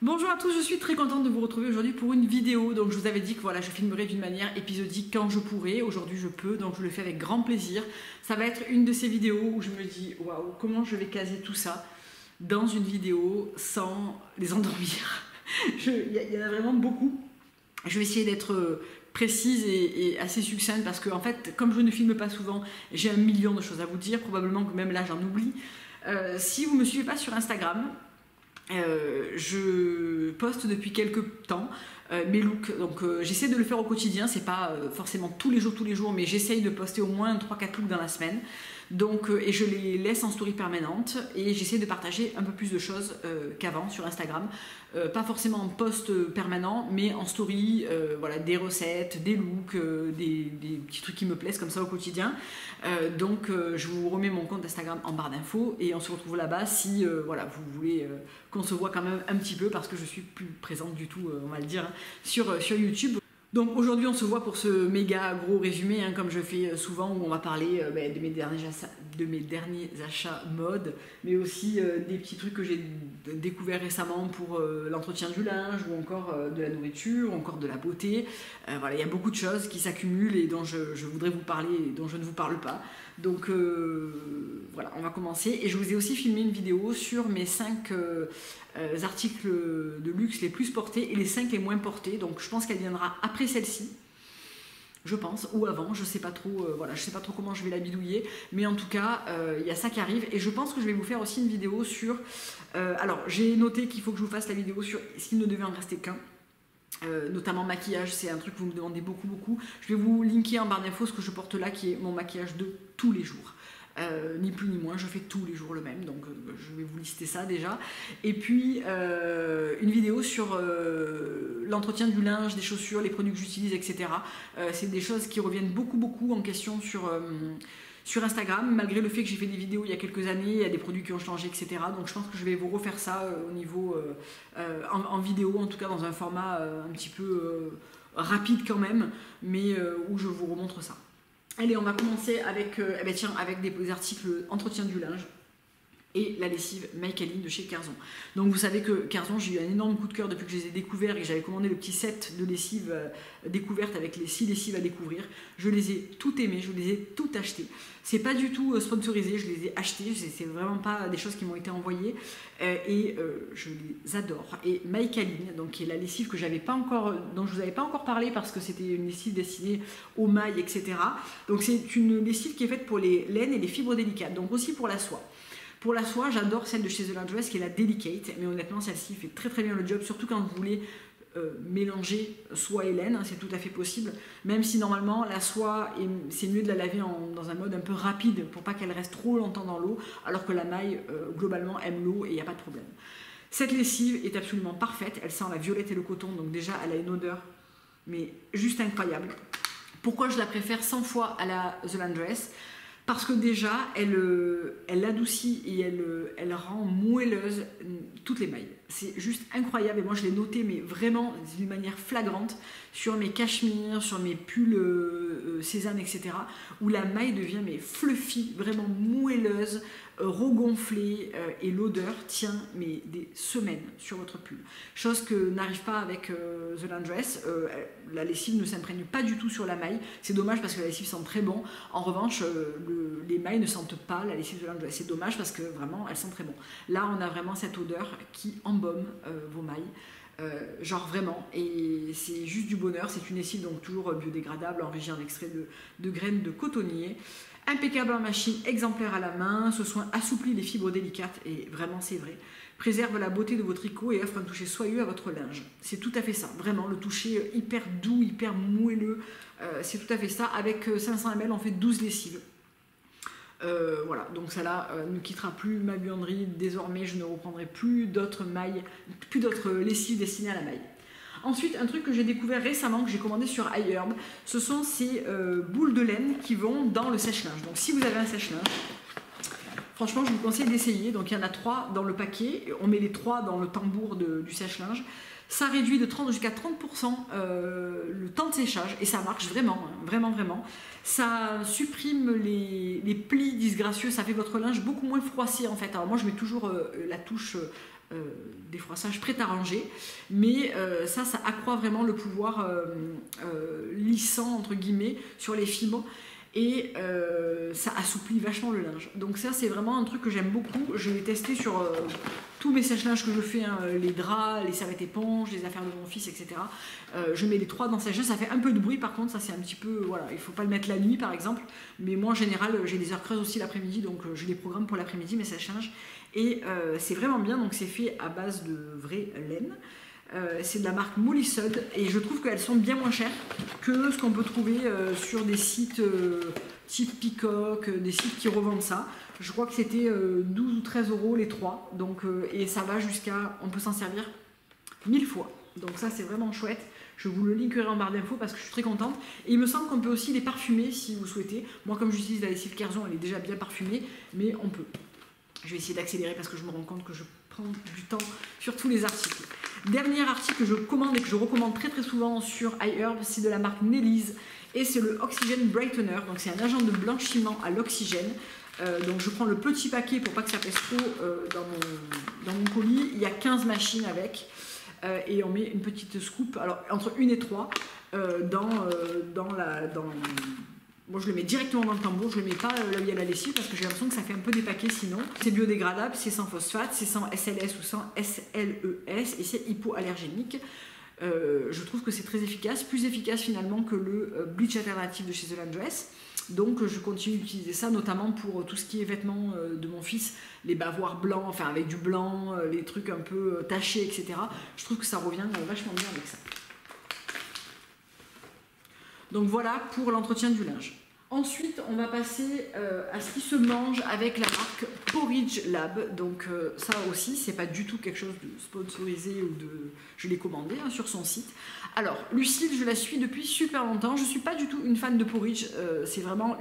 Bonjour à tous, je suis très contente de vous retrouver aujourd'hui pour une vidéo. Donc je vous avais dit que voilà, je filmerai d'une manière épisodique quand je pourrai. Aujourd'hui je peux, donc je le fais avec grand plaisir. Ça va être une de ces vidéos où je me dis waouh, comment je vais caser tout ça dans une vidéo sans les endormir. Il y en a vraiment beaucoup. Je vais essayer d'être précise et assez succincte parce que en fait, comme je ne filme pas souvent, j'ai un million de choses à vous dire. Probablement que même là j'en oublie. Si vous ne me suivez pas sur Instagram, je poste depuis quelques temps mes looks, donc j'essaie de le faire au quotidien, c'est pas forcément tous les jours, mais j'essaye de poster au moins 3-4 looks dans la semaine. Donc, et je les laisse en story permanente et j'essaie de partager un peu plus de choses qu'avant sur Instagram. Pas forcément en post permanent, mais en story, voilà, des recettes, des looks, des petits trucs qui me plaisent comme ça au quotidien. Donc je vous remets mon compte Instagram en barre d'infos et on se retrouve là-bas si voilà, vous voulez qu'on se voit quand même un petit peu parce que je suis plus présente du tout, on va le dire, hein, sur YouTube. Donc aujourd'hui on se voit pour ce méga gros résumé, hein, comme je fais souvent, où on va parler de mes derniers achats mode, mais aussi des petits trucs que j'ai découverts récemment pour l'entretien du linge, ou encore de la nourriture, ou encore de la beauté. Voilà, il y a beaucoup de choses qui s'accumulent et dont je voudrais vous parler et dont je ne vous parle pas. Donc voilà, on va commencer. Et je vous ai aussi filmé une vidéo sur mes 5 articles de luxe les plus portés et les 5 les moins portés. Donc je pense qu'elle viendra après celle-ci, je pense, ou avant, je sais pas trop, voilà, je sais pas trop comment je vais la bidouiller, mais en tout cas, il y a ça qui arrive. Et je pense que je vais vous faire aussi une vidéo sur... alors, j'ai noté qu'il faut que je vous fasse la vidéo sur s'il ne devait en rester qu'un. Notamment maquillage, c'est un truc que vous me demandez beaucoup. Je vais vous linker en barre d'infos ce que je porte là, qui est mon maquillage de tous les jours. Ni plus ni moins, je fais tous les jours le même, donc je vais vous lister ça déjà. Et puis une vidéo sur l'entretien du linge, des chaussures, les produits que j'utilise, etc. C'est des choses qui reviennent beaucoup en question sur Instagram, malgré le fait que j'ai fait des vidéos il y a quelques années, il y a des produits qui ont changé, etc. Donc je pense que je vais vous refaire ça au niveau en vidéo, en tout cas dans un format un petit peu rapide quand même, mais où je vous remontre ça. Allez, on va commencer avec, avec des articles entretien du linge et la lessive Maïkaline de chez Kerzon. Donc vous savez que Kerzon, j'ai eu un énorme coup de cœur depuis que je les ai découverts et que j'avais commandé le petit set de lessive découverte avec les 6 lessives à découvrir. Je les ai toutes aimées, je les ai toutes achetées. C'est pas du tout sponsorisé, je les ai achetées, c'est vraiment pas des choses qui m'ont été envoyées et je les adore. Et Maïkaline, donc qui est la lessive que j'avais pas encore, dont je vous avais pas encore parlé parce que c'était une lessive destinée aux mailles, etc. Donc c'est une lessive qui est faite pour les laines et les fibres délicates, donc aussi pour la soie. Pour la soie, j'adore celle de chez The Laundress qui est la Delicate, mais honnêtement celle-ci fait très bien le job, surtout quand vous voulez mélanger soie et laine, hein, c'est tout à fait possible, même si normalement la soie, c'est mieux de la laver dans un mode un peu rapide pour pas qu'elle reste trop longtemps dans l'eau, alors que la maille globalement aime l'eau et il n'y a pas de problème. Cette lessive est absolument parfaite, elle sent la violette et le coton, donc déjà elle a une odeur mais juste incroyable. Pourquoi je la préfère 100 fois à la The Laundress? Parce que déjà, elle adoucit et elle rend moelleuse toutes les mailles. C'est juste incroyable et moi je l'ai noté, mais vraiment d'une manière flagrante, sur mes cachemires, sur mes pulls sésame, etc. où la maille devient mais fluffy, vraiment moelleuse, regonflée et l'odeur tient mais des semaines sur votre pull. Chose que n'arrive pas avec The Laundress. La lessive ne s'imprègne pas du tout sur la maille. C'est dommage parce que la lessive sent très bon. En revanche, les mailles ne sentent pas la lessive The Laundress. C'est dommage parce que vraiment, elle sent très bon. Là, on a vraiment cette odeur qui embaume vos mailles. Genre vraiment, et c'est juste du bonheur. C'est une lessive donc toujours biodégradable, enrichie en extrait de graines de cotonnier, impeccable en machine, exemplaire à la main. Ce soin assouplit les fibres délicates et vraiment c'est vrai, préserve la beauté de vos tricots et offre un toucher soyeux à votre linge. C'est tout à fait ça, vraiment le toucher hyper doux, hyper moelleux, c'est tout à fait ça. Avec 500 ml on fait 12 lessives. Voilà, donc ça là ne quittera plus ma buanderie. Désormais je ne reprendrai plus d'autres mailles, plus d'autres lessives destinées à la maille. Ensuite, un truc que j'ai découvert récemment, que j'ai commandé sur iHerb, ce sont ces boules de laine qui vont dans le sèche-linge. Donc si vous avez un sèche-linge, franchement je vous conseille d'essayer. Donc il y en a 3 dans le paquet, on met les 3 dans le tambour du sèche-linge. Ça réduit de 30 jusqu'à 30% le temps de séchage et ça marche vraiment, hein, vraiment. Ça supprime les plis disgracieux, ça fait votre linge beaucoup moins froissé en fait. Alors moi je mets toujours la touche des froissages prêts à ranger, mais ça accroît vraiment le pouvoir lissant entre guillemets sur les fibres et ça assouplit vachement le linge. Donc ça c'est vraiment un truc que j'aime beaucoup. Je l'ai testé sur tous mes sèche-linges que je fais, hein, les draps, les serviettes éponges, les affaires de mon fils, etc. Je mets les 3 dans sèche-linge, ça fait un peu de bruit par contre, ça c'est un petit peu, voilà, il faut pas le mettre la nuit par exemple, mais moi en général j'ai des heures creuses aussi l'après-midi, donc je les programme pour l'après-midi mes sèche-linges, et c'est vraiment bien, donc c'est fait à base de vraie laine. C'est de la marque Molisud et je trouve qu'elles sont bien moins chères que ce qu'on peut trouver sur des sites type Peacock, des sites qui revendent ça. Je crois que c'était 12 ou 13 euros les 3, donc, et ça va jusqu'à, on peut s'en servir 1000 fois. Donc ça c'est vraiment chouette. Je vous le linkerai en barre d'infos parce que je suis très contente. Et il me semble qu'on peut aussi les parfumer si vous souhaitez. Moi comme j'utilise la lessive Kerzon, elle est déjà bien parfumée, mais on peut. Je vais essayer d'accélérer parce que je me rends compte que je prends du temps sur tous les articles. Dernier article que je commande et que je recommande très très souvent sur iHerb, c'est de la marque Nelly's et c'est le Oxygen Brightener. Donc c'est un agent de blanchiment à l'oxygène. Donc je prends le petit paquet pour pas que ça pèse trop dans mon colis. Il y a 15 machines avec et on met une petite scoop, alors entre 1 et 3 Bon, je le mets directement dans le tambour, je ne le mets pas là où il y a la lessive parce que j'ai l'impression que ça fait un peu dépaqué sinon. C'est biodégradable, c'est sans phosphate, c'est sans SLS ou sans SLES et c'est hypoallergénique. Je trouve que c'est très efficace, plus efficace finalement que le bleach alternatif de chez The Laundress. Donc je continue d'utiliser ça notamment pour tout ce qui est vêtements de mon fils, les bavoirs blancs, enfin avec du blanc, les trucs un peu tachés, etc. Je trouve que ça revient vachement bien avec ça. Donc voilà pour l'entretien du linge. Ensuite, on va passer à ce qui se mange avec la marque Porridge Lab. Donc ça aussi, c'est pas du tout quelque chose de sponsorisé ou de... Je l'ai commandé hein, sur son site. Alors, Lucille, je la suis depuis super longtemps. Je suis pas du tout une fan de porridge. C'est vraiment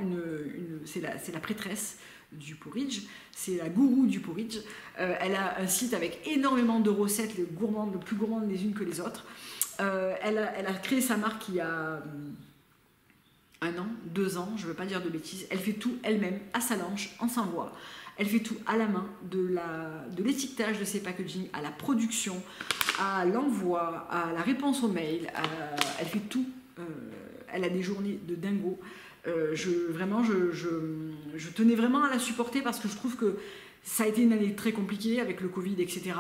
c'est la prêtresse du porridge. C'est la gourou du porridge. Elle a un site avec énormément de recettes, les plus gourmandes les unes que les autres. Elle a créé sa marque il y a... 1 an, 2 ans, je ne veux pas dire de bêtises. Elle fait tout elle-même, à sa lanche, en sans voix. Elle fait tout à la main, de l'étiquetage de ses packaging, à la production, à l'envoi, à la réponse aux mails. Elle fait tout. Elle a des journées de dingo. Je tenais vraiment à la supporter parce que je trouve que ça a été une année très compliquée avec le Covid, etc.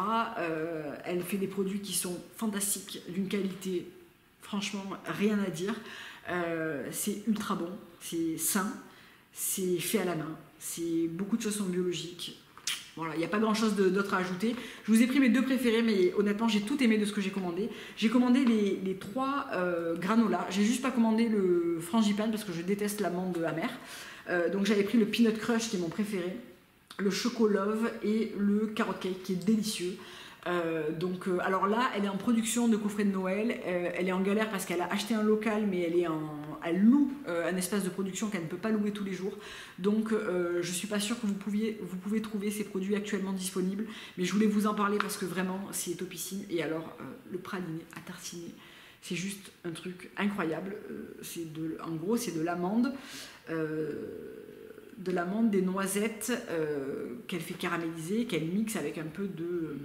Elle fait des produits qui sont fantastiques, d'une qualité, franchement, rien à dire. C'est ultra bon, c'est sain, c'est fait à la main, beaucoup de choses sont biologiques. Voilà, il n'y a pas grand chose d'autre à ajouter. Je vous ai pris mes 2 préférés, mais honnêtement j'ai tout aimé de ce que j'ai commandé. J'ai commandé les 3 granolas, j'ai juste pas commandé le frangipane parce que je déteste l'amande amère. Donc j'avais pris le peanut crush qui est mon préféré, le choco love et le carrot cake qui est délicieux. Alors là, elle est en production de coffret de Noël, elle est en galère parce qu'elle a acheté un local, mais elle loue un espace de production qu'elle ne peut pas louer tous les jours. Donc je ne suis pas sûre que vous pouvez trouver ces produits actuellement disponibles, mais je voulais vous en parler parce que vraiment, c'est topissime. Et alors, le praliné à tartiner, c'est juste un truc incroyable. En gros, c'est de l'amande. Des noisettes qu'elle fait caraméliser, qu'elle mixe avec un peu de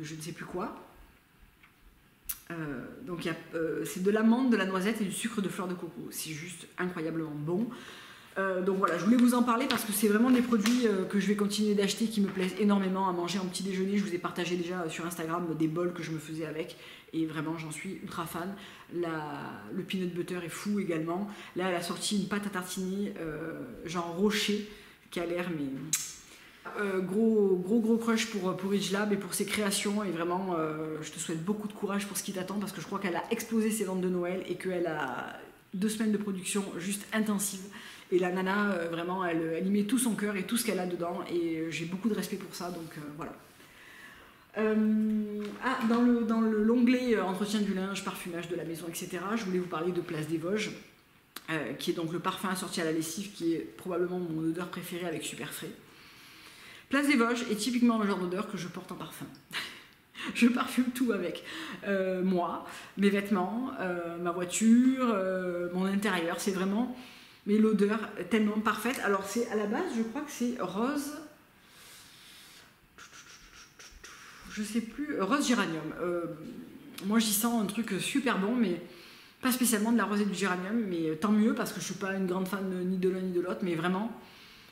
je ne sais plus quoi. Donc c'est de l'amande, de la noisette et du sucre de fleur de coco. C'est juste incroyablement bon. Donc voilà, je voulais vous en parler parce que c'est vraiment des produits que je vais continuer d'acheter qui me plaisent énormément à manger en petit déjeuner. Je vous ai partagé déjà sur Instagram des bols que je me faisais avec et vraiment j'en suis ultra fan. Le peanut butter est fou également. Là elle a sorti une pâte à tartiner genre rocher qui a l'air mais... gros crush pour Porridge Lab et pour ses créations et vraiment je te souhaite beaucoup de courage pour ce qui t'attend parce que je crois qu'elle a explosé ses ventes de Noël et qu'elle a 2 semaines de production juste intensive et la nana vraiment elle y met tout son cœur et tout ce qu'elle a dedans et j'ai beaucoup de respect pour ça donc voilà. Dans l'onglet entretien du linge, parfumage de la maison, etc. je voulais vous parler de Place des Vosges qui est donc le parfum assorti à la lessive qui est probablement mon odeur préférée avec Super Frais. Place des Vosges est typiquement le genre d'odeur que je porte en parfum. Je parfume tout avec moi, mes vêtements, ma voiture, mon intérieur. C'est vraiment l'odeur tellement parfaite. Alors c'est à la base, je crois que c'est rose. je sais plus, rose géranium. Moi j'y sens un truc super bon, mais pas spécialement de la rose et du géranium, mais tant mieux parce que je suis pas une grande fan ni de l'un ni de l'autre, mais vraiment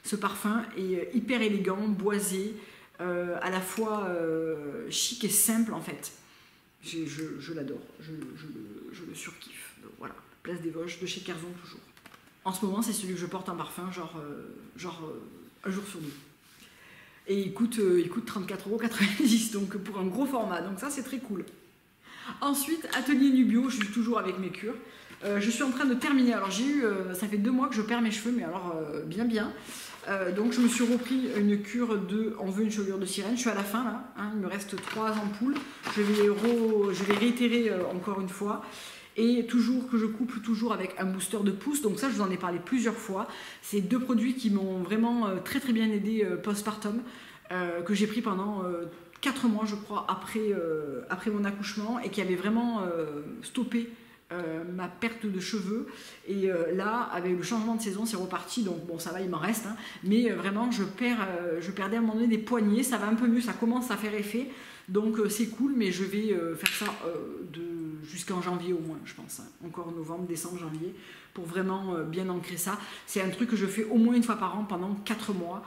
ce parfum est hyper élégant, boisé, à la fois chic et simple en fait. Je l'adore, je le surkiffe. Donc, voilà, Place des Vosges de chez Kerzon toujours. En ce moment c'est celui que je porte en parfum, genre un jour sur deux. Et il coûte 34,90 € donc pour un gros format, donc ça c'est très cool. Ensuite, Atelier Nubio, je suis toujours avec mes cures. Je suis en train de terminer, alors j'ai eu, ça fait 2 mois que je perds mes cheveux, mais alors bien. Donc je me suis repris une cure de On veut une chevelure de sirène, je suis à la fin là, hein, il me reste 3 ampoules, je vais réitérer encore une fois. Et toujours que je couple toujours avec un booster de pouce, donc ça je vous en ai parlé plusieurs fois. C'est 2 produits qui m'ont vraiment très bien aidé postpartum, que j'ai pris pendant 4 mois je crois après mon accouchement et qui avait vraiment stoppé ma perte de cheveux. Et là avec le changement de saison c'est reparti, donc bon ça va, il m'en reste, hein, mais vraiment je perdais à un moment donné des poignets, ça va un peu mieux, ça commence à faire effet. Donc c'est cool, mais je vais faire ça jusqu'en janvier au moins, je pense. Hein. Encore novembre, décembre, janvier, pour vraiment bien ancrer ça. C'est un truc que je fais au moins une fois par an pendant 4 mois.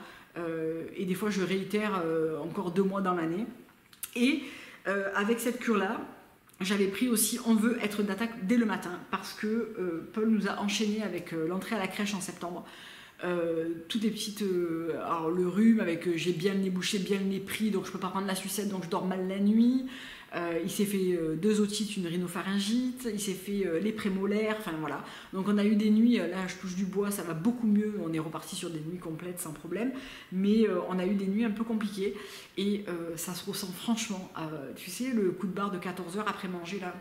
Et des fois, je réitère encore 2 mois dans l'année. Et avec cette cure-là, j'avais pris aussi On veut être d'attaque dès le matin, parce que Paul nous a enchaîné avec l'entrée à la crèche en septembre. Toutes les petites alors le rhume avec j'ai bien le nez bouché, bien le nez pris, donc je peux pas prendre la sucette, donc je dors mal la nuit. Il s'est fait 2 otites, une rhinopharyngite, il s'est fait les prémolaires, enfin voilà. Donc on a eu des nuits, là je touche du bois, ça va beaucoup mieux, on est reparti sur des nuits complètes sans problème, mais on a eu des nuits un peu compliquées et ça se ressent franchement, tu sais le coup de barre de 14 h après manger là.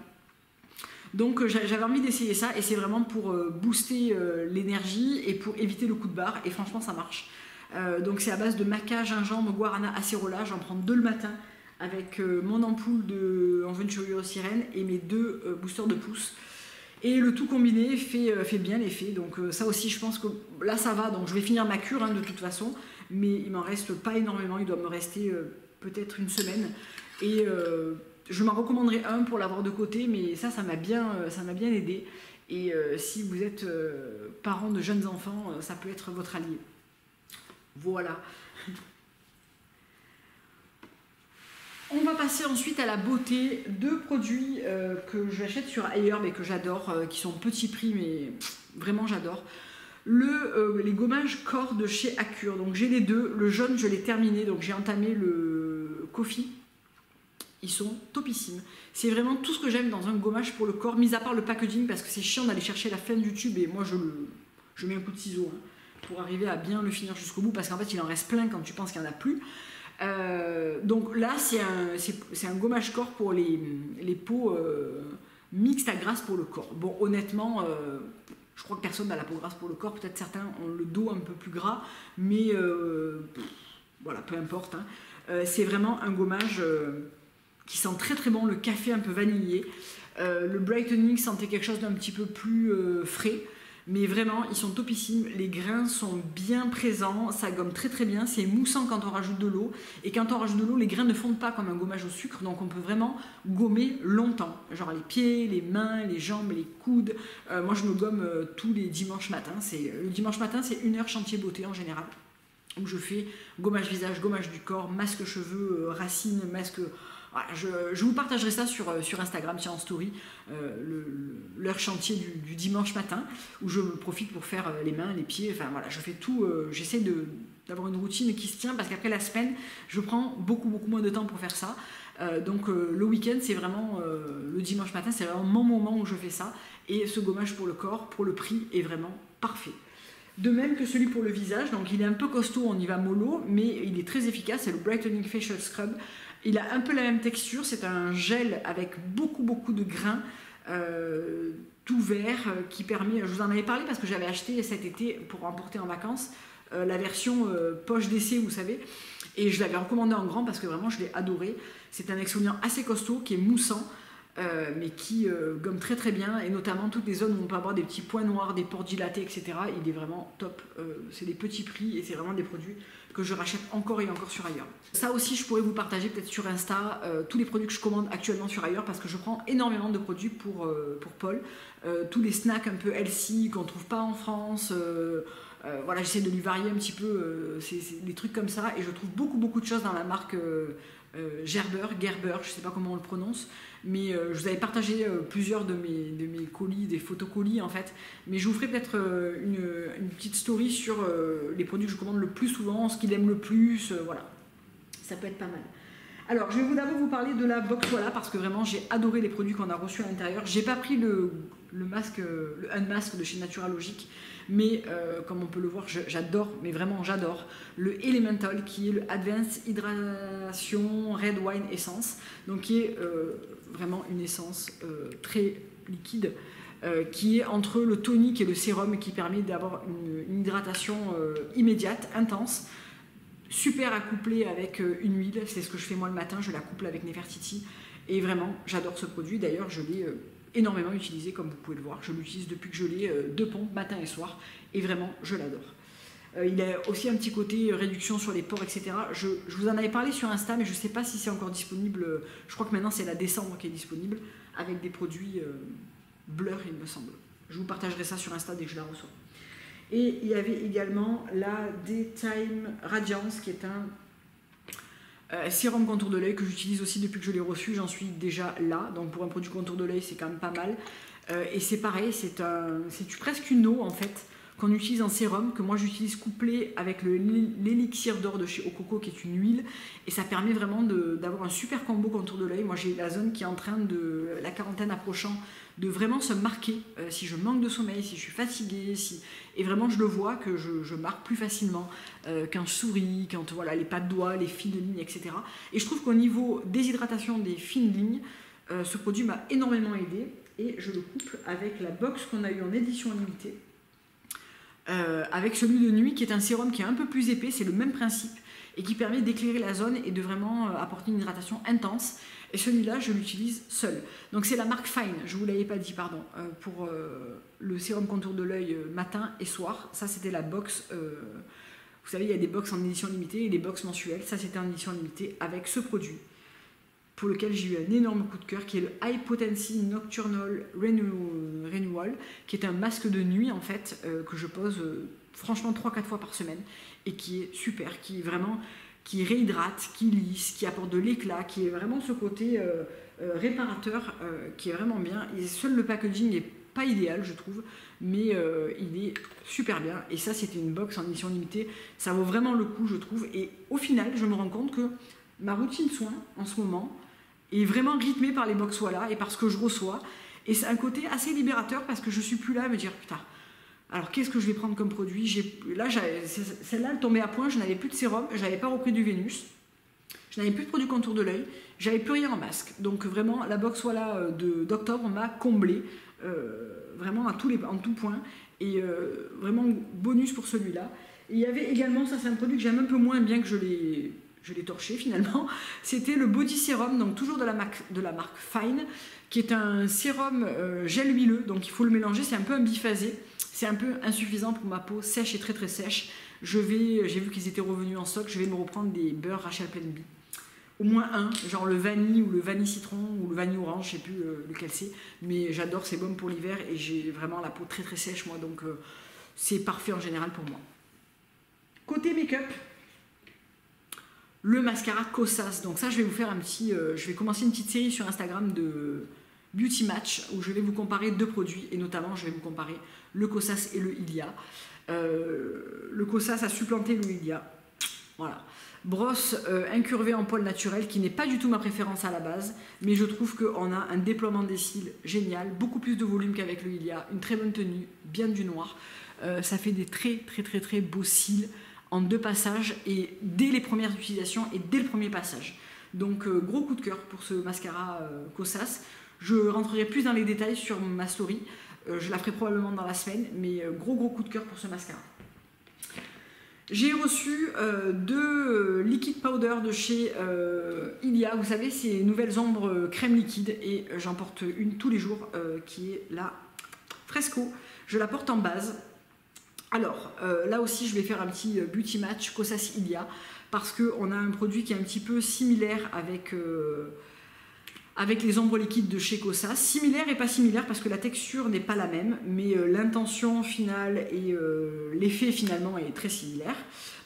Donc j'avais envie d'essayer ça et c'est vraiment pour booster l'énergie et pour éviter le coup de barre et franchement ça marche. Donc c'est à base de maca, gingembre, guarana, acérola, j'en prends 2 le matin avec mon ampoule de On veut une chevelure de sirène et mes 2 boosters de pouce. Et le tout combiné fait bien l'effet, donc ça aussi je pense que là ça va, donc je vais finir ma cure hein, de toute façon, mais il m'en reste pas énormément, il doit me rester peut-être une semaine. Et je m'en recommanderais un pour l'avoir de côté, mais ça m'a bien aidé. Et si vous êtes parent de jeunes enfants, ça peut être votre allié. Voilà. On va passer ensuite à la beauté. 2 produits que j'achète sur Ailleurs mais que j'adore, qui sont petit prix, mais vraiment j'adore. Les gommages corps de chez Accure. Donc j'ai les 2. Le jaune, je l'ai terminé, donc j'ai entamé le coffee. Ils sont topissimes. C'est vraiment tout ce que j'aime dans un gommage pour le corps, mis à part le packaging, parce que c'est chiant d'aller chercher la fin du tube, et moi je mets un coup de ciseau hein, pour arriver à bien le finir jusqu'au bout, parce qu'en fait il en reste plein quand tu penses qu'il n'y en a plus. Donc là c'est un gommage corps pour les peaux mixtes à grasse pour le corps. Bon honnêtement, je crois que personne n'a la peau grasse pour le corps, peut-être certains ont le dos un peu plus gras, mais voilà, peu importe. Hein. C'est vraiment un gommage... qui sent très bon le café un peu vanillé. Le brightening sentait quelque chose d'un petit peu plus frais, mais vraiment ils sont topissimes, les grains sont bien présents, ça gomme très bien, c'est moussant quand on rajoute de l'eau, et quand on rajoute de l'eau, les grains ne fondent pas comme un gommage au sucre, donc on peut vraiment gommer longtemps, genre les pieds, les mains, les jambes, les coudes. Moi je me gomme tous les dimanches matins, le dimanche matin c'est 1 heure chantier beauté en général, où je fais gommage visage, gommage du corps, masque cheveux, racines, masque... Voilà, je vous partagerai ça sur Instagram, tiens en story, l'heure chantier du dimanche matin, où je profite pour faire les mains, les pieds, enfin voilà, je fais tout, j'essaie d'avoir une routine qui se tient, parce qu'après la semaine, je prends beaucoup moins de temps pour faire ça. Donc le week-end, c'est vraiment, le dimanche matin, c'est vraiment mon moment où je fais ça, et ce gommage pour le corps, pour le prix, est vraiment parfait. De même que celui pour le visage, donc il est un peu costaud, on y va mollo, mais il est très efficace, c'est le Brightening Facial Scrub. Il a un peu la même texture, c'est un gel avec beaucoup de grains, tout vert, qui permet, je vous en avais parlé parce que j'avais acheté cet été pour emporter en vacances, la version poche d'essai, vous savez, et je l'avais recommandé en grand parce que vraiment je l'ai adoré. C'est un exfoliant assez costaud qui est moussant, mais qui gomme très très bien, et notamment toutes les zones où on peut avoir des petits points noirs, des pores dilatés, etc. Il est vraiment top. C'est des petits prix et c'est vraiment des produits que je rachète encore et encore sur ailleurs. Ça aussi, je pourrais vous partager peut-être sur Insta tous les produits que je commande actuellement sur ailleurs, parce que je prends énormément de produits pour Paul. Tous les snacks un peu healthy qu'on ne trouve pas en France. Voilà, j'essaie de lui varier un petit peu des trucs comme ça, et je trouve beaucoup de choses dans la marque Gerber, je sais pas comment on le prononce, mais je vous avais partagé plusieurs de mes colis, des photocolis en fait, mais je vous ferai peut-être une petite story sur les produits que je commande le plus souvent, ce qu'il aime le plus, voilà, ça peut être pas mal. Alors, je vais d'abord vous parler de la box Walla, parce que vraiment j'ai adoré les produits qu'on a reçus à l'intérieur. J'ai pas pris le Unmask de chez Naturalogic, mais comme on peut le voir, j'adore, mais vraiment j'adore le Elemental, qui est le Advanced Hydration Red Wine Essence, donc qui est vraiment une essence très liquide, qui est entre le tonique et le sérum, et qui permet d'avoir une hydratation immédiate, intense. Super à coupler avec une huile, c'est ce que je fais moi le matin, je la couple avec Nefertiti, et vraiment j'adore ce produit. D'ailleurs je l'ai énormément utilisé, comme vous pouvez le voir, je l'utilise depuis que je l'ai de pompe matin et soir, et vraiment je l'adore. Il a aussi un petit côté réduction sur les pores, etc. Je vous en avais parlé sur Insta, mais je ne sais pas si c'est encore disponible. Je crois que maintenant c'est la décembre qui est disponible, avec des produits Blur, il me semble. Je vous partagerai ça sur Insta dès que je la reçois. Et il y avait également la Daytime Radiance, qui est un sérum contour de l'œil que j'utilise aussi depuis que je l'ai reçu. J'en suis déjà là, donc pour un produit contour de l'œil, c'est quand même pas mal. Et c'est pareil, c'est presque une eau en fait, qu'on utilise en sérum, que moi j'utilise couplé avec l'élixir d'or de chez Ococo, qui est une huile, et ça permet vraiment d'avoir un super combo contour de l'œil. Moi j'ai la zone qui est en train de, la quarantaine approchant, de vraiment se marquer, si je manque de sommeil, si je suis fatiguée, et vraiment je le vois que je marque plus facilement quand je souris, quand voilà, les pas de doigts, les fines lignes, etc. Et je trouve qu'au niveau déshydratation des fines lignes, ce produit m'a énormément aidé, et je le couple avec la box qu'on a eu en édition limitée, avec celui de nuit, qui est un sérum qui est un peu plus épais, c'est le même principe, et qui permet d'éclairer la zone et de vraiment apporter une hydratation intense. Et celui-là, je l'utilise seul. Donc c'est la marque Fine, je ne vous l'avais pas dit, pardon, pour le sérum contour de l'œil matin et soir. Ça, c'était la box, vous savez, il y a des box en édition limitée et des box mensuelles. Ça, c'était en édition limitée avec ce produit, pour lequel j'ai eu un énorme coup de cœur, qui est le High Potency Nocturnal Renewal, qui est un masque de nuit, en fait, que je pose franchement 3-4 fois par semaine, et qui est super, qui réhydrate, qui lisse, qui apporte de l'éclat, qui est vraiment ce côté réparateur qui est vraiment bien. Et seul le packaging n'est pas idéal, je trouve, mais il est super bien. Et ça, c'était une box en édition limitée. Ça vaut vraiment le coup, je trouve. Et au final, je me rends compte que ma routine soins, en ce moment, est vraiment rythmée par les box Walla et par ce que je reçois. Et c'est un côté assez libérateur, parce que je suis plus là à me dire, putain, alors qu'est-ce que je vais prendre comme produit? Celle-là, elle tombait à point, je n'avais plus de sérum, je n'avais pas repris du Vénus, je n'avais plus de produit contour de l'œil, j'avais plus rien en masque. Donc vraiment, la box Walla d'octobre m'a comblé, vraiment en tout point, et vraiment bonus pour celui-là. Et il y avait également, ça c'est un produit que j'aime un peu moins, bien que je l'ai torché finalement, c'était le Body Serum, donc toujours de la marque Fine, qui est un sérum gel huileux, donc il faut le mélanger, c'est un peu un biphasé. C'est un peu insuffisant pour ma peau sèche et très très sèche. J'ai vu qu'ils étaient revenus en stock, je vais me reprendre des beurres Rachel Plain Bee. Au moins un, genre le vanille ou le vanille citron ou le vanille orange, je ne sais plus lequel c'est. Mais j'adore, c'est bon pour l'hiver, et j'ai vraiment la peau très très sèche moi, donc c'est parfait en général pour moi. Côté make-up, le mascara Kosas. Donc ça, je vais vous faire je vais commencer une petite série sur Instagram de Beauty Match, où je vais vous comparer deux produits, et notamment je vais vous comparer le Kosas et le Ilia. Le Kosas a supplanté le Ilia. Voilà. Brosse incurvée en poil naturel, qui n'est pas du tout ma préférence à la base, mais je trouve qu'on a un déploiement des cils génial, beaucoup plus de volume qu'avec le Ilia, une très bonne tenue, bien du noir. Ça fait des très beaux cils en 2 passages, et dès les premières utilisations et dès le premier passage. Donc gros coup de cœur pour ce mascara Kosas. Je rentrerai plus dans les détails sur ma story, je la ferai probablement dans la semaine, mais gros coup de cœur pour ce mascara. J'ai reçu deux liquid powder de chez Ilia. Vous savez, ces nouvelles ombres crème liquide. Et j'en porte une tous les jours qui est la Fresco. Je la porte en base. Alors, là aussi, je vais faire un petit beauty match Kosas Ilia. Parce qu'on a un produit qui est un petit peu similaire avec les ombres liquides de chez Kosas. Similaire et pas similaire parce que la texture n'est pas la même, mais l'intention finale et l'effet finalement est très similaire.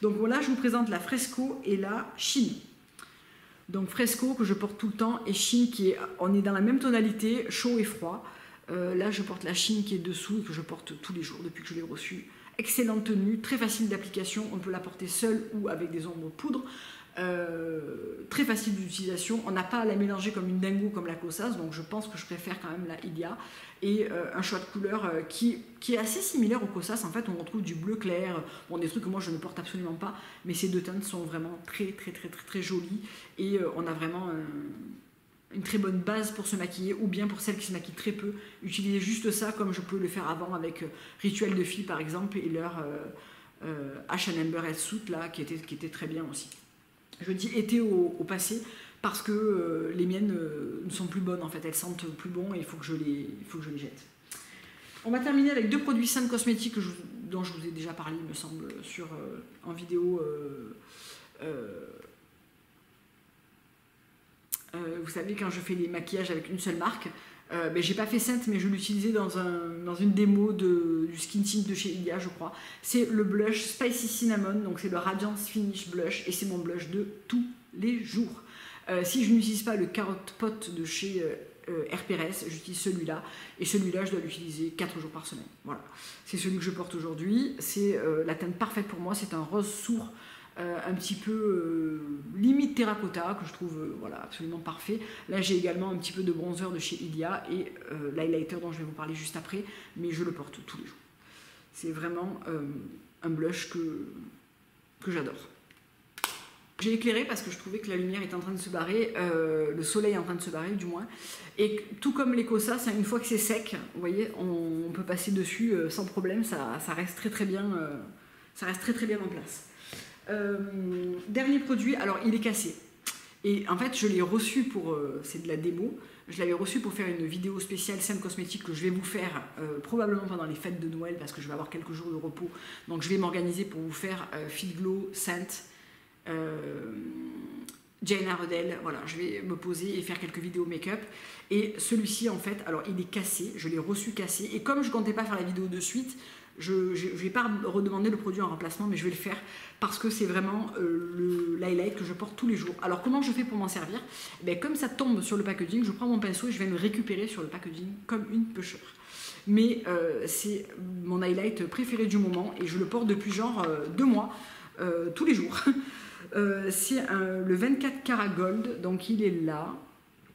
Donc voilà, je vous présente la Fresco et la Shine. Donc Fresco que je porte tout le temps et Shine on est dans la même tonalité, chaud et froid. Là je porte la Shine qui est dessous et que je porte tous les jours depuis que je l'ai reçue. Excellente tenue, très facile d'application, on peut la porter seule ou avec des ombres poudre. Très facile d'utilisation, on n'a pas à la mélanger comme une dingo comme la Kosas, donc je pense que je préfère quand même la Ilia et un choix de couleur qui est assez similaire au Kosas. En fait on retrouve du bleu clair, bon, des trucs que moi je ne porte absolument pas, mais ces deux teintes sont vraiment très jolies et on a vraiment une très bonne base pour se maquiller, ou bien pour celles qui se maquillent très peu, utiliser juste ça comme je peux le faire avant avec Rituel de Fille par exemple et leur H&M Suit là qui était très bien aussi. Je dis été au passé parce que les miennes ne sont plus bonnes en fait, elles sentent plus bon et il faut que je les jette. On va terminer avec deux produits Sun Cosmetics dont je vous ai déjà parlé il me semble en vidéo. Vous savez quand je fais des maquillages avec une seule marque, j'ai pas fait Sainte mais je l'utilisais dans une démo du Skin Tint de chez Ilia je crois. C'est le blush Spicy Cinnamon, donc c'est le Radiance Finish Blush et c'est mon blush de tous les jours. Si je n'utilise pas le Carrot Pot de chez RPRS, j'utilise celui-là et celui-là je dois l'utiliser 4 jours par semaine. Voilà, c'est celui que je porte aujourd'hui, c'est la teinte parfaite pour moi, c'est un rose sourd. Un petit peu limite terracotta que je trouve voilà, absolument parfait. Là j'ai également un petit peu de bronzer de chez Ilia et l'highlighter dont je vais vous parler juste après, mais je le porte tous les jours. C'est vraiment un blush que j'adore. J'ai éclairé parce que je trouvais que la lumière était en train de se barrer, le soleil est en train de se barrer du moins, et tout comme les Kosas, une fois que c'est sec, vous voyez, on peut passer dessus sans problème, ça reste très bien, ça reste très bien en place. Dernier produit, alors il est cassé et en fait je l'ai reçu pour c'est de la démo, je l'avais reçu pour faire une vidéo spéciale Sun Cosmetics que je vais vous faire probablement pendant les fêtes de Noël parce que je vais avoir quelques jours de repos, donc je vais m'organiser pour vous faire Fit Glow Scent Jane Iredale, voilà, je vais me poser et faire quelques vidéos make-up. Et celui-ci en fait, alors il est cassé, je l'ai reçu cassé et comme je comptais pas faire la vidéo de suite, je ne vais pas redemander le produit en remplacement, mais je vais le faire parce que c'est vraiment l'highlight que je porte tous les jours. Alors comment je fais pour m'en servir? Comme ça tombe sur le packaging, je prends mon pinceau et je vais le récupérer sur le packaging comme une pêcheur. Mais c'est mon highlight préféré du moment et je le porte depuis genre 2 mois, tous les jours. C'est le 24 karat gold, donc il est là.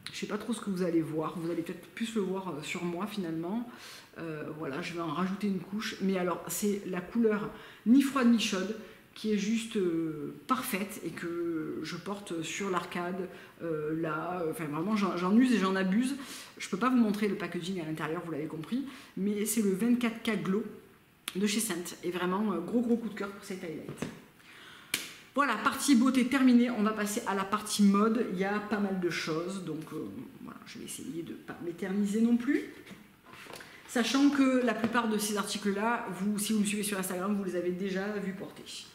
Je ne sais pas trop ce que vous allez voir, vous allez peut-être plus le voir sur moi finalement. Voilà, je vais en rajouter une couche, mais alors c'est la couleur ni froide ni chaude qui est juste parfaite et que je porte sur l'arcade là, enfin vraiment j'en use et j'en abuse. Je ne peux pas vous montrer le packaging à l'intérieur, vous l'avez compris, mais c'est le 24K Glow de chez Sainte et vraiment gros coup de cœur pour cette highlight. Voilà, partie beauté terminée, on va passer à la partie mode. Il y a pas mal de choses, donc voilà, je vais essayer de ne pas m'éterniser non plus. Sachant que la plupart de ces articles-là, si vous me suivez sur Instagram, vous les avez déjà vus porter.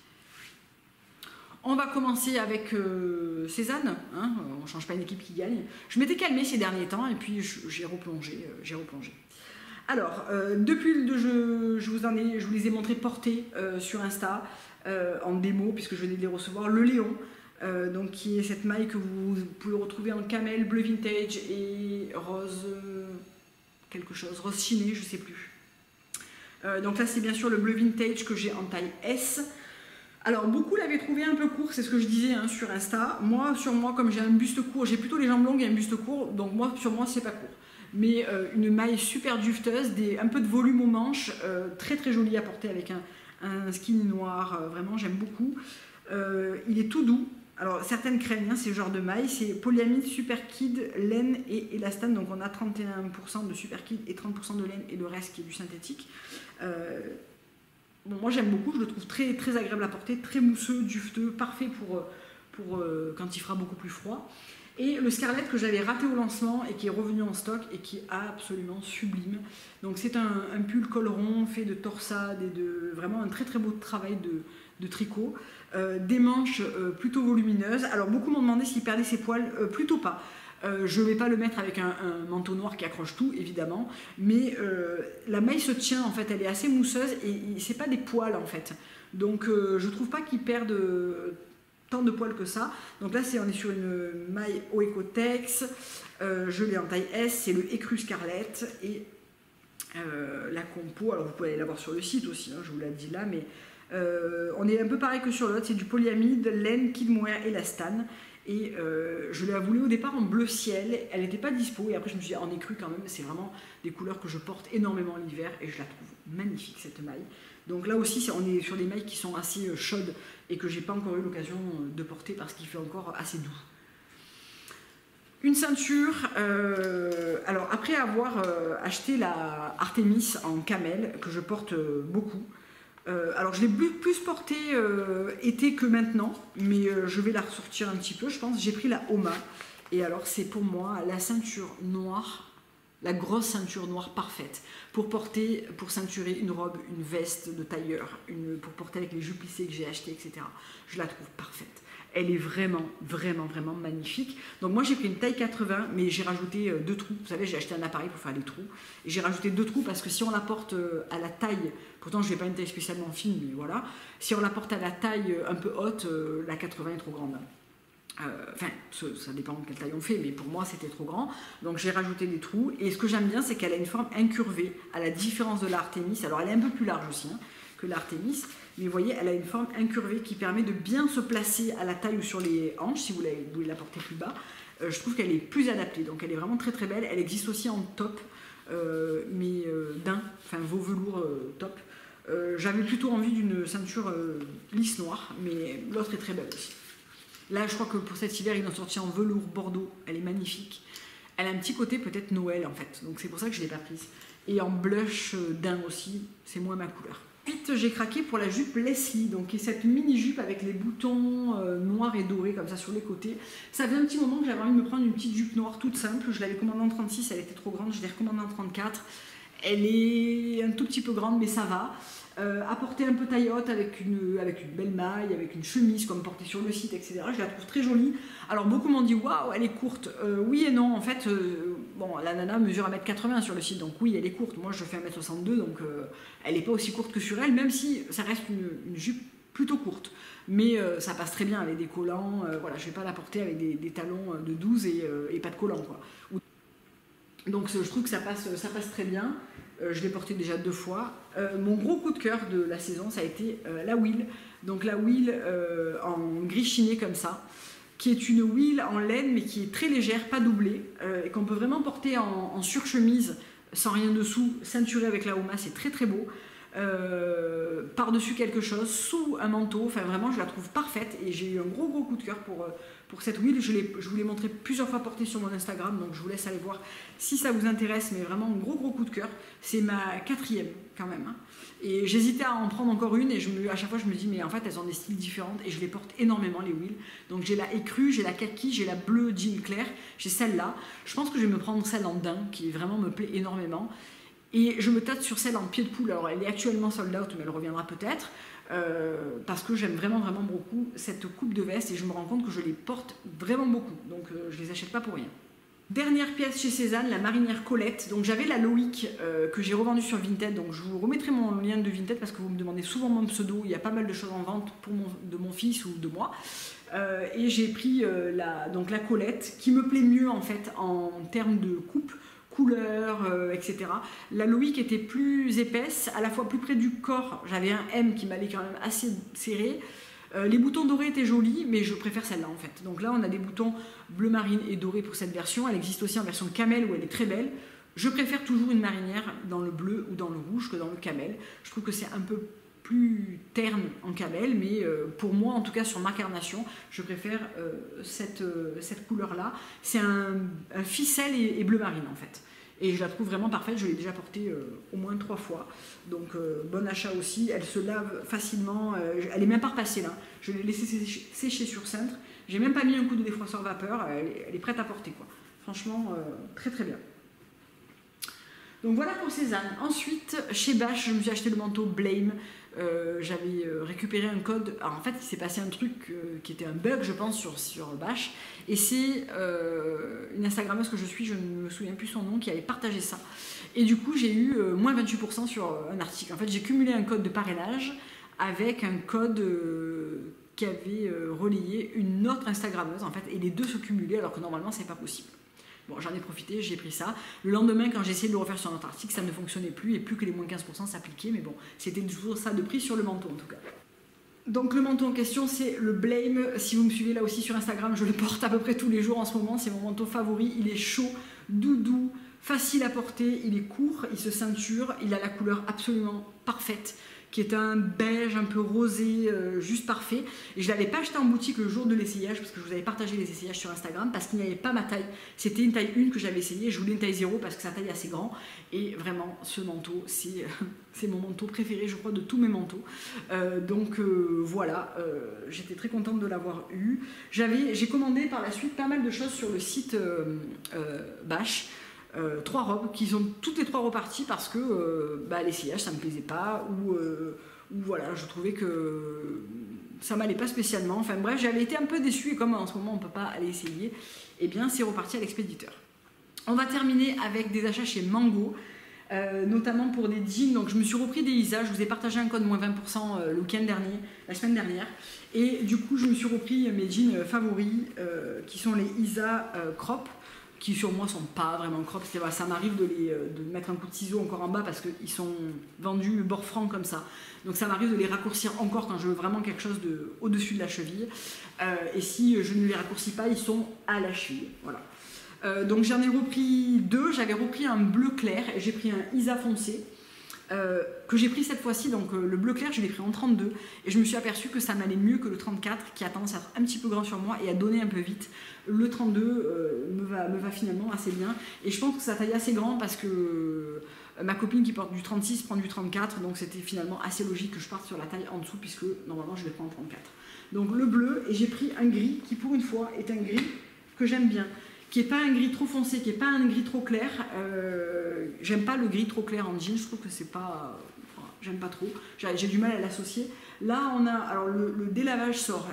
On va commencer avec Cézanne, hein, on ne change pas une équipe qui gagne. Je m'étais calmée ces derniers temps et puis j'ai replongé. Alors, depuis je vous les ai montrés portés sur Insta en démo, puisque je venais de les recevoir, le Léon, donc qui est cette maille que vous pouvez retrouver en camel, bleu vintage et rose quelque chose, rose chiné, je ne sais plus. Donc là, c'est bien sûr le bleu vintage que j'ai en taille S. Alors, beaucoup l'avaient trouvé un peu court, c'est ce que je disais hein, sur Insta. Sur moi, comme j'ai un buste court, j'ai plutôt les jambes longues et un buste court, donc sur moi, c'est pas court. Mais une maille super dufteuse, un peu de volume aux manches, très jolie à porter avec un skin noir, vraiment j'aime beaucoup. Il est tout doux. Alors certaines craignent hein, ce genre de maille, c'est polyamide, superkid, laine et élastane, donc on a 31% de superkid et 30% de laine et le reste qui est du synthétique. bon, moi j'aime beaucoup, je le trouve très, très agréable à porter, très mousseux, dufteux, parfait pour quand il fera beaucoup plus froid. Et le Scarlett que j'avais raté au lancement et qui est revenu en stock et qui est absolument sublime. Donc c'est un pull col rond fait de torsade et de vraiment un très très beau travail de tricot. Des manches plutôt volumineuses. Alors beaucoup m'ont demandé s'il perdait ses poils, plutôt pas. Je ne vais pas le mettre avec un manteau noir qui accroche tout, évidemment, mais la maille se tient, en fait, elle est assez mousseuse et c'est pas des poils, en fait. Donc je trouve pas qu'il perde tant de poils que ça. Donc là, on est sur une maille Oekotex, je l'ai en taille S, c'est le Écru Scarlett et la compo, alors vous pouvez aller la voir sur le site aussi, hein, je vous l'ai dit là, mais on est un peu pareil que sur l'autre, c'est du polyamide, laine, kid mohair et lastane. Et je l'ai voulu au départ en bleu ciel, elle n'était pas dispo et après je me suis dit en écru quand même, c'est vraiment des couleurs que je porte énormément l'hiver et je la trouve magnifique cette maille. Donc là aussi on est sur des mailles qui sont assez chaudes et que j'ai pas encore eu l'occasion de porter parce qu'il fait encore assez doux. Une ceinture, alors après avoir acheté la Artemis en camel que je porte beaucoup, alors je l'ai plus portée été que maintenant, mais je vais la ressortir un petit peu, je pense. J'ai pris la Oma, et alors c'est pour moi la ceinture noire, la grosse ceinture noire parfaite, pour porter, pour ceinturer une robe, une veste de tailleur, pour porter avec les jupes plissées que j'ai achetées, etc. Je la trouve parfaite. Elle est vraiment, vraiment, vraiment magnifique. Donc moi j'ai pris une taille 80, mais j'ai rajouté 2 trous. Vous savez, j'ai acheté un appareil pour faire les trous. Et j'ai rajouté 2 trous parce que si on la porte à la taille, pourtant je n'ai pas une taille spécialement fine, mais voilà. Si on la porte à la taille un peu haute, la 80 est trop grande. Enfin, ça dépend de quelle taille on fait, mais pour moi c'était trop grand. Donc j'ai rajouté des trous. Et ce que j'aime bien, c'est qu'elle a une forme incurvée, à la différence de l'Artemis. Alors elle est un peu plus large aussi, hein, que l'Artemis. Mais vous voyez, elle a une forme incurvée qui permet de bien se placer à la taille ou sur les hanches, si vous voulez la porter plus bas. Je trouve qu'elle est plus adaptée, donc elle est vraiment très très belle. Elle existe aussi en top, mais d'un, enfin veau velours top. J'avais plutôt envie d'une ceinture lisse noire, mais l'autre est très belle aussi. Là, je crois que pour cet hiver, ils l'ont sorti en velours bordeaux. Elle est magnifique. Elle a un petit côté peut-être Noël en fait, donc c'est pour ça que je ne l'ai pas prise. Et en blush d'un aussi, c'est moins ma couleur. Ensuite, j'ai craqué pour la jupe Leslie, donc qui est cette mini-jupe avec les boutons noirs et dorés comme ça sur les côtés. Ça fait un petit moment que j'avais envie de me prendre une petite jupe noire toute simple. Je l'avais commandée en 36, elle était trop grande, je l'ai recommandée en 34. Elle est un tout petit peu grande, mais ça va. À porter un peu taille haute avec une belle maille, avec une chemise comme portée sur le site, etc. Je la trouve très jolie. Alors beaucoup m'ont dit waouh, elle est courte. Oui et non, en fait, bon, la nana mesure 1m80 sur le site, donc oui, elle est courte. Moi je fais 1m62, donc elle n'est pas aussi courte que sur elle, même si ça reste une jupe plutôt courte. Mais ça passe très bien avec des collants. Voilà, je ne vais pas la porter avec des talons de 12 et pas de collants, quoi. Donc je trouve que ça passe très bien. Je l'ai porté déjà 2 fois. Mon gros coup de cœur de la saison, ça a été la Will. Donc la Will en gris chiné comme ça, qui est une Will en laine mais qui est très légère, pas doublée, et qu'on peut vraiment porter en surchemise sans rien dessous, ceinturée avec la Oma, c'est très très beau. Par-dessus quelque chose, sous un manteau, enfin vraiment je la trouve parfaite et j'ai eu un gros coup de cœur pour cette Will. Je vous l'ai montré plusieurs fois portée sur mon Instagram, donc je vous laisse aller voir si ça vous intéresse, mais vraiment un gros coup de cœur. C'est ma 4e quand même, hein. Et j'hésitais à en prendre encore une et à chaque fois je me dis mais en fait elles ont des styles différents et je les porte énormément les Will. Donc j'ai la écrue, j'ai la kaki, j'ai la bleue jean clair, j'ai celle-là. Je pense que je vais me prendre celle en daim qui vraiment me plaît énormément. Et je me tâte sur celle en pied de poule. Alors elle est actuellement sold out, mais elle reviendra peut-être. Parce que j'aime vraiment beaucoup cette coupe de veste et je me rends compte que je les porte vraiment beaucoup. Donc je les achète pas pour rien. Dernière pièce chez Cézanne, la marinière Colette. Donc j'avais la Loïc que j'ai revendue sur Vinted. Donc je vous remettrai mon lien de Vinted parce que vous me demandez souvent mon pseudo. Il y a pas mal de choses en vente de mon fils ou de moi. Et j'ai pris la Colette qui me plaît mieux en fait en termes de coupe, couleur, etc. La Loïc était plus épaisse, à la fois plus près du corps. J'avais un M qui m'allait quand même assez serré. Les boutons dorés étaient jolis, mais je préfère celle-là en fait. Donc là, on a des boutons bleu marine et doré pour cette version. Elle existe aussi en version camel où elle est très belle. Je préfère toujours une marinière dans le bleu ou dans le rouge que dans le camel. Je trouve que c'est un peu plus terne en camel, mais pour moi, en tout cas sur ma carnation, je préfère cette couleur-là. C'est un ficelle et bleu marine en fait. Et je la trouve vraiment parfaite, je l'ai déjà portée au moins 3 fois. Donc bon achat aussi, elle se lave facilement, elle est même pas repassée là. Je l'ai laissée sécher sur cintre, j'ai même pas mis un coup de défroisseur vapeur, elle est prête à porter quoi. Franchement, très très bien. Donc voilà pour Cézanne. Ensuite, chez Bash, je me suis acheté le manteau Blame. J'avais récupéré un code. Alors en fait, il s'est passé un truc qui était un bug, je pense, sur Bash. Et c'est une Instagrammeuse que je suis, je ne me souviens plus son nom, qui avait partagé ça. Et du coup, j'ai eu moins 28% sur un article. En fait, j'ai cumulé un code de parrainage avec un code qui avait relayé une autre Instagrammeuse, en fait. Et les deux se cumulaient alors que normalement, c'est pas possible. Bon, j'en ai profité, j'ai pris ça. Le lendemain, quand j'ai essayé de le refaire sur un autre article, ça ne fonctionnait plus et plus que les moins 15% s'appliquaient. Mais bon, c'était toujours ça de prix sur le manteau en tout cas. Donc le manteau en question, c'est le Blame. Si vous me suivez là aussi sur Instagram, je le porte à peu près tous les jours en ce moment. C'est mon manteau favori. Il est chaud, doudou, facile à porter. Il est court, il se ceinture. Il a la couleur absolument parfaite, qui est un beige un peu rosé, juste parfait. Et je ne l'avais pas acheté en boutique le jour de l'essayage, parce que je vous avais partagé les essayages sur Instagram, parce qu'il n'y avait pas ma taille. C'était une taille 1 que j'avais essayé, je voulais une taille 0 parce que sa taille est assez grand. Et vraiment, ce manteau, c'est mon manteau préféré, je crois, de tous mes manteaux. Voilà, j'étais très contente de l'avoir eu. J'ai commandé par la suite pas mal de choses sur le site Bash. 3 robes qui sont toutes les 3 reparties parce que l'essayage ça me plaisait pas ou voilà, je trouvais que ça m'allait pas spécialement. Enfin bref, j'avais été un peu déçue et comme en ce moment on peut pas aller essayer, et bien c'est reparti à l'expéditeur. On va terminer avec des achats chez Mango, notamment pour des jeans. Donc je me suis repris des Isa, je vous ai partagé un code moins 20% le week-end dernier, la semaine dernière, et du coup je me suis repris mes jeans favoris qui sont les Isa crop, qui sur moi sont pas vraiment crop. Ça m'arrive de mettre un coup de ciseau encore en bas parce qu'ils sont vendus bord franc comme ça. Donc ça m'arrive de les raccourcir encore quand je veux vraiment quelque chose au-dessus de la cheville. Et si je ne les raccourcis pas, ils sont à la cheville. Voilà. Donc j'en ai repris 2. J'avais repris un bleu clair et j'ai pris un Isa foncé. Que j'ai pris cette fois-ci, donc le bleu clair je l'ai pris en 32 et je me suis aperçue que ça m'allait mieux que le 34 qui a tendance à être un petit peu grand sur moi et à donner un peu vite. Le 32 me va finalement assez bien et je pense que ça taille assez grand parce que ma copine qui porte du 36 prend du 34, donc c'était finalement assez logique que je parte sur la taille en dessous puisque normalement je vais prendre 34. Donc le bleu, et j'ai pris un gris qui pour une fois est un gris que j'aime bien, qui n'est pas un gris trop foncé, qui n'est pas un gris trop clair. J'aime pas le gris trop clair en jean, je trouve que c'est pas... j'aime pas trop, j'ai du mal à l'associer. Là, on a... Alors, le délavage sort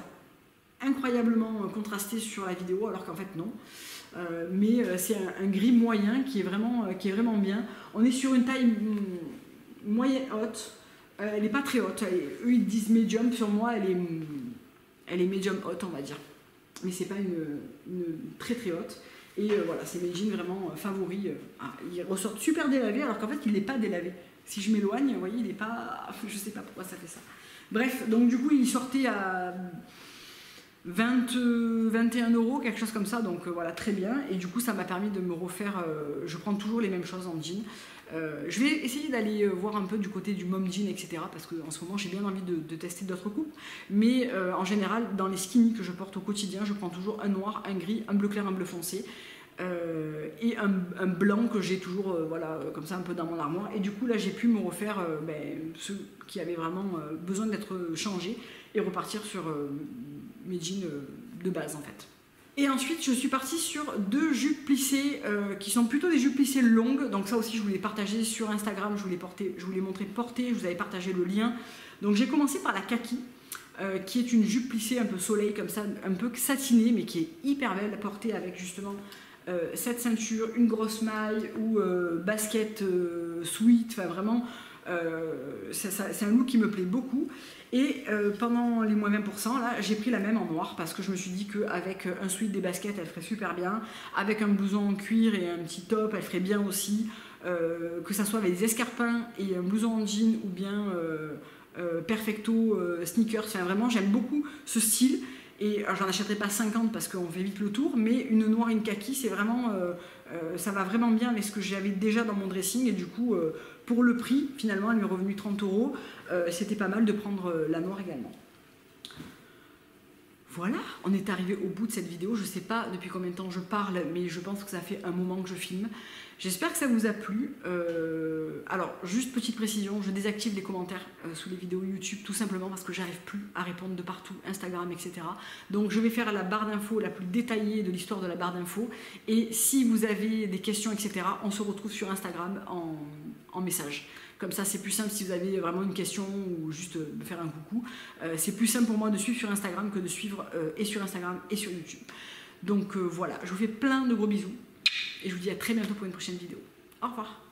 incroyablement contrasté sur la vidéo, alors qu'en fait, non. Mais c'est un gris moyen qui est vraiment bien. On est sur une taille moyenne haute. Elle n'est pas très haute. Eux, ils disent medium. Sur moi, elle est medium haute, on va dire. Mais c'est pas une très très haute. Et voilà, c'est mes jeans vraiment favoris. Ils ressortent super délavés alors qu'en fait il n'est pas délavé. Si je m'éloigne, vous voyez, il n'est pas... Je sais pas pourquoi ça fait ça. Bref, donc du coup il sortait à 21 €, quelque chose comme ça, donc voilà, très bien. Et du coup ça m'a permis de me refaire... je prends toujours les mêmes choses en jean. Je vais essayer d'aller voir un peu du côté du mom jean, etc. Parce qu'en ce moment j'ai bien envie de tester d'autres coupes. Mais en général, dans les skinny que je porte au quotidien, je prends toujours un noir, un gris, un bleu clair, un bleu foncé. Et un blanc que j'ai toujours voilà, comme ça un peu dans mon armoire. Et du coup là j'ai pu me refaire ceux qui avaient vraiment besoin d'être changés et repartir sur mes jeans de base en fait. Et ensuite je suis partie sur 2 jupes plissées qui sont plutôt des jupes plissées longues. Donc ça aussi je vous l'ai partagé sur Instagram, je vous l'ai montré portée, je vous avais partagé le lien. Donc j'ai commencé par la kaki, qui est une jupe plissée un peu soleil comme ça, un peu satinée mais qui est hyper belle, portée avec justement cette ceinture, une grosse maille ou basket sweat, enfin vraiment c'est un look qui me plaît beaucoup. Et pendant les moins 20%, là j'ai pris la même en noir parce que je me suis dit qu'avec un sweat, des baskets, elle ferait super bien, avec un blouson en cuir et un petit top elle ferait bien aussi, que ça soit avec des escarpins et un blouson en jean ou bien perfecto sneakers. Enfin vraiment j'aime beaucoup ce style. Et j'en achèterai pas 50 parce qu'on fait vite le tour, mais une noire et une kaki, c'est vraiment, ça va vraiment bien avec ce que j'avais déjà dans mon dressing. Et du coup, pour le prix, finalement, elle m'est revenue 30 €. C'était pas mal de prendre la noire également. Voilà, on est arrivé au bout de cette vidéo. Je ne sais pas depuis combien de temps je parle, mais je pense que ça fait un moment que je filme. J'espère que ça vous a plu. Alors, juste petite précision, je désactive les commentaires sous les vidéos YouTube, tout simplement parce que j'arrive plus à répondre de partout, Instagram, etc. Donc, je vais faire la barre d'infos la plus détaillée de l'histoire de la barre d'infos. Et si vous avez des questions, etc., on se retrouve sur Instagram en message. Comme ça, c'est plus simple si vous avez vraiment une question ou juste me faire un coucou. C'est plus simple pour moi de suivre sur Instagram que de suivre et sur Instagram et sur YouTube. Donc voilà, je vous fais plein de gros bisous et je vous dis à très bientôt pour une prochaine vidéo. Au revoir.